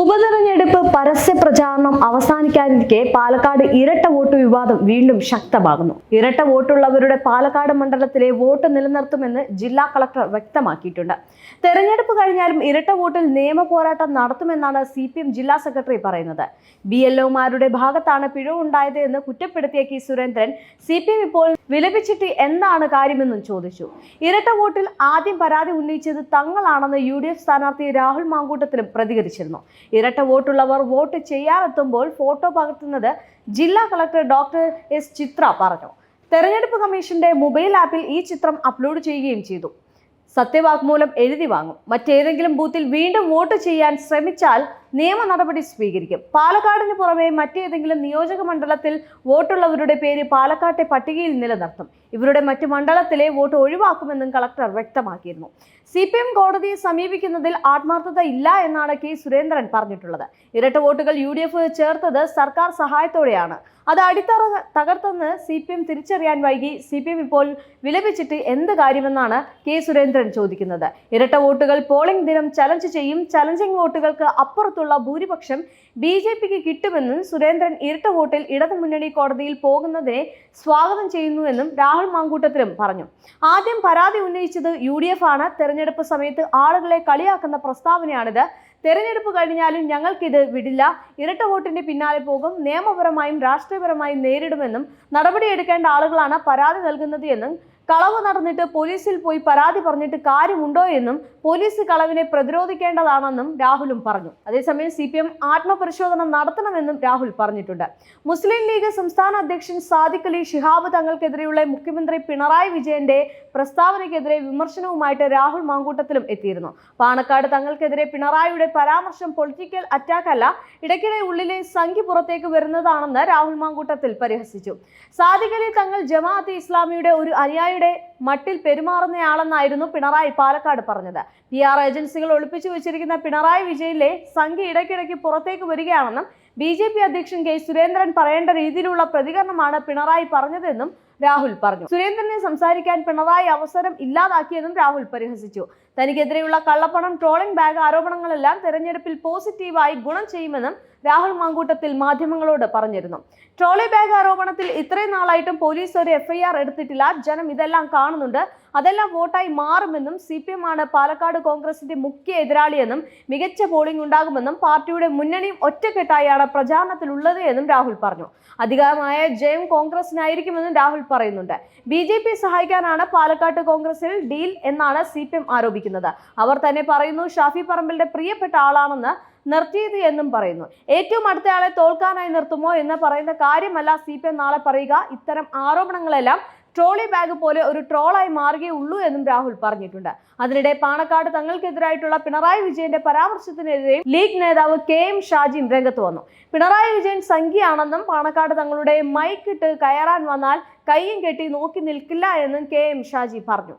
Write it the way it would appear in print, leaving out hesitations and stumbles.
ഉപതെരഞ്ഞെടുപ്പ് പരസ്യ പ്രചാരണം അവസാനിക്കാനിരിക്കെ പാലക്കാട് ഇരട്ട വോട്ട് വിവാദം വീണ്ടും ശക്തമാകുന്നു. ഇരട്ട വോട്ടുള്ളവരുടെ പാലക്കാട് മണ്ഡലത്തിലെ വോട്ട് നിലനിർത്തുമെന്ന് ജില്ലാ കളക്ടർ വ്യക്തമാക്കിയിട്ടുണ്ട്. തെരഞ്ഞെടുപ്പ് കഴിഞ്ഞാലും ഇരട്ട വോട്ടിൽ നിയമ പോരാട്ടം നടത്തുമെന്നാണ് CPM ജില്ലാ സെക്രട്ടറി പറയുന്നത്. BLOമാരുടെ ഭാഗത്താണ് പിഴവുണ്ടായത് എന്ന് കുറ്റപ്പെടുത്തിയ കെ സുരേന്ദ്രൻ CPM ഇപ്പോൾ വിലപിച്ചിട്ട് എന്താണ് കാര്യമെന്നും ചോദിച്ചു. ഇരട്ട വോട്ടിൽ ആദ്യം പരാതി ഉന്നയിച്ചത് തങ്ങളാണെന്ന് UDF സ്ഥാനാർത്ഥി രാഹുൽ മാങ്കൂട്ടത്തിലും പ്രതികരിച്ചിരുന്നു. ഇരട്ട വോട്ടുള്ളവർ വോട്ട് ചെയ്യാനെത്തുമ്പോൾ ഫോട്ടോ പകർത്തുന്നത് ജില്ലാ കളക്ടർ ഡോക്ടർ S ചിത്ര പറഞ്ഞു. തെരഞ്ഞെടുപ്പ് കമ്മീഷന്റെ മൊബൈൽ ആപ്പിൽ ഈ ചിത്രം അപ്ലോഡ് ചെയ്യുകയും ചെയ്തു. സത്യവാങ്മൂലം എഴുതി വാങ്ങും. മറ്റേതെങ്കിലും ബൂത്തിൽ വീണ്ടും വോട്ട് ചെയ്യാൻ ശ്രമിച്ചാൽ നിയമ നടപടി സ്വീകരിക്കും. പാലക്കാടിന് പുറമെ മറ്റേതെങ്കിലും നിയോജക മണ്ഡലത്തിൽ വോട്ടുള്ളവരുടെ പേര് പാലക്കാട്ടെ പട്ടികയിൽ നിലനിർത്തും. ഇവരുടെ മറ്റു മണ്ഡലത്തിലെ വോട്ട് ഒഴിവാക്കുമെന്നും കളക്ടർ വ്യക്തമാക്കിയിരുന്നു. CPM കോടതിയെ സമീപിക്കുന്നതിൽ ആത്മാർത്ഥത ഇല്ല എന്നാണ് കെ സുരേന്ദ്രൻ പറഞ്ഞിട്ടുള്ളത്. ഇരട്ട വോട്ടുകൾ UDF ചേർത്തത് സർക്കാർ സഹായത്തോടെയാണ്. അത് അടിത്തറ തകർത്തെന്ന് CPM തിരിച്ചറിയാൻ വൈകി. CPM ഇപ്പോൾ വിലപിച്ചിട്ട് എന്ത് കാര്യമെന്നാണ് കെ സുരേന്ദ്രൻ ചോദിക്കുന്നത്. ഇരട്ട വോട്ടുകൾ പോളിംഗ് ദിനം ചലഞ്ച് ചെയ്യും. ചലഞ്ചിങ് വോട്ടുകൾക്ക് അപ്പുറത്തുള്ള ഭൂരിപക്ഷം BJPക്ക് കിട്ടുമെന്നും സുരേന്ദ്രൻ ഇരട്ട വോട്ടിൽ ഇടതുമുന്നണി കോടതിയിൽ പോകുന്നതിനെ സ്വാഗതം ചെയ്യുന്നുവെന്നും രാഹുൽ മാങ്കൂട്ടത്തിലും പറഞ്ഞു. ആദ്യം പരാതി ഉന്നയിച്ചത് UDF ആണ്. തെരഞ്ഞെടുപ്പ് സമയത്ത് ആളുകളെ കളിയാക്കുന്ന പ്രസ്താവനയാണിത്. തെരഞ്ഞെടുപ്പ് കഴിഞ്ഞാലും ഞങ്ങൾക്കിത് വിടില്ല. ഇരട്ട വോട്ടിന്റെ പിന്നാലെ പോകും. നിയമപരമായും രാഷ്ട്രീയപരമായും നേരിടുമെന്നും നടപടിയെടുക്കേണ്ട ആളുകളാണ് പരാതി നൽകുന്നത് എന്നും കളവ് നടന്നിട്ട് പോലീസിൽ പോയി പരാതി പറഞ്ഞിട്ട് കാര്യമുണ്ടോ എന്നും പോലീസ് കളവിനെ പ്രതിരോധിക്കേണ്ടതാണെന്നും രാഹുലും പറഞ്ഞു. അതേസമയം CPM ആത്മപരിശോധന നടത്തണമെന്നും രാഹുൽ പറഞ്ഞിട്ടുണ്ട്. മുസ്ലിം ലീഗ് സംസ്ഥാന അധ്യക്ഷൻ സാദിഖ് അലി ശിഹാബ് തങ്ങൾക്കെതിരെയുള്ള മുഖ്യമന്ത്രി പിണറായി വിജയന്റെ പ്രസ്താവനയ്ക്കെതിരെ വിമർശനവുമായിട്ട് രാഹുൽ മാങ്കൂട്ടത്തിലും എത്തിയിരുന്നു. പാണക്കാട് തങ്ങൾക്കെതിരെ പിണറായിയുടെ പരാമർശം പൊളിറ്റിക്കൽ അറ്റാക്ക് അല്ല, ഇടയ്ക്കിടെ ഉള്ളിലെ സംഖ്യ പുറത്തേക്ക് വരുന്നതാണെന്ന് രാഹുൽ മാങ്കൂട്ടത്തിൽ പരിഹസിച്ചു. സാദിഖ് അലി തങ്ങൾ ജമാഅത്തെ ഇസ്ലാമിയുടെ ഒരു അനുയായിയുടെ മട്ടിൽ പെരുമാറുന്നയാളെന്നായിരുന്നു പിണറായി പാലക്കാട് പറഞ്ഞത്. PR ഏജൻസികൾ ഒളിപ്പിച്ചു വെച്ചിരിക്കുന്ന പിണറായി വിജയനിലെ സംഖ്യ ഇടയ്ക്കിടയ്ക്ക് പുറത്തേക്ക് വരികയാണെന്നും BJP അധ്യക്ഷൻ കെ സുരേന്ദ്രൻ പറയേണ്ട രീതിയിലുള്ള പ്രതികരണമാണ് പിണറായി പറഞ്ഞതെന്നും രാഹുൽ പറഞ്ഞു. സുരേന്ദ്രനെ സംസാരിക്കാൻ പിണറായി അവസരം ഇല്ലാതാക്കിയെന്നും രാഹുൽ പരിഹസിച്ചു. തനിക്കെതിരെയുള്ള കള്ളപ്പണം, ട്രോളിംഗ് ബാഗ് ആരോപണങ്ങളെല്ലാം തെരഞ്ഞെടുപ്പിൽ പോസിറ്റീവായി ഗുണം ചെയ്യുമെന്നും രാഹുൽ മാങ്കൂട്ടത്തിൽ മാധ്യമങ്ങളോട് പറഞ്ഞിരുന്നു. ട്രോളി ബാഗ് ആരോപണത്തിൽ ഇത്രയും നാളായിട്ടും പോലീസ് ഒരു FIR എടുത്തിട്ടില്ല. ജനം ഇതെല്ലാം കാണുന്നുണ്ട്. അതെല്ലാം വോട്ടായി മാറുമെന്നും CPM ആണ് പാലക്കാട് കോൺഗ്രസിന്റെ മുഖ്യ എതിരാളിയെന്നും മികച്ച പോളിംഗ് ഉണ്ടാകുമെന്നും പാർട്ടിയുടെ മുന്നണിയും ഒറ്റക്കെട്ടായാണ് പ്രചാരണത്തിലുള്ളത് എന്നും രാഹുൽ പറഞ്ഞു. അധികമായ ജയം കോൺഗ്രസിനായിരിക്കുമെന്നും രാഹുൽ പറയുന്നുണ്ട്. BJP സഹായിക്കാനാണ് പാലക്കാട് കോൺഗ്രസിൽ ഡീൽ എന്നാണ് CPM ആരോപിക്കുന്നത്. അവർ തന്നെ പറയുന്നു ഷാഫി പറമ്പിലിന്റെ പ്രിയപ്പെട്ട ആളാണെന്ന് നിർത്തിയത് എന്നും പറയുന്നു. ഏറ്റവും അടുത്തയാളെ തോൽക്കാനായി നിർത്തുമോ എന്ന് പറയുന്ന കാര്യമല്ല CPM നാളെ പറയുക. ഇത്തരം ആരോപണങ്ങളെല്ലാം ട്രോളി ബാഗ് പോലെ ഒരു ട്രോളായി മാറുകയുള്ളൂ എന്നും രാഹുൽ പറഞ്ഞിട്ടുണ്ട്. അതിനിടെ പാണക്കാട് തങ്ങൾക്കെതിരായിട്ടുള്ള പിണറായി വിജയന്റെ പരാമർശത്തിനെതിരെ ലീഗ് നേതാവ് KM ഷാജിയും രംഗത്ത് വന്നു. പിണറായി വിജയൻ സംഖ്യയാണെന്നും പാണക്കാട് തങ്ങളുടെ മൈക്കിട്ട് കയറാൻ വന്നാൽ കയ്യും കെട്ടി നോക്കി നിൽക്കില്ല എന്നും KM ഷാജി പറഞ്ഞു.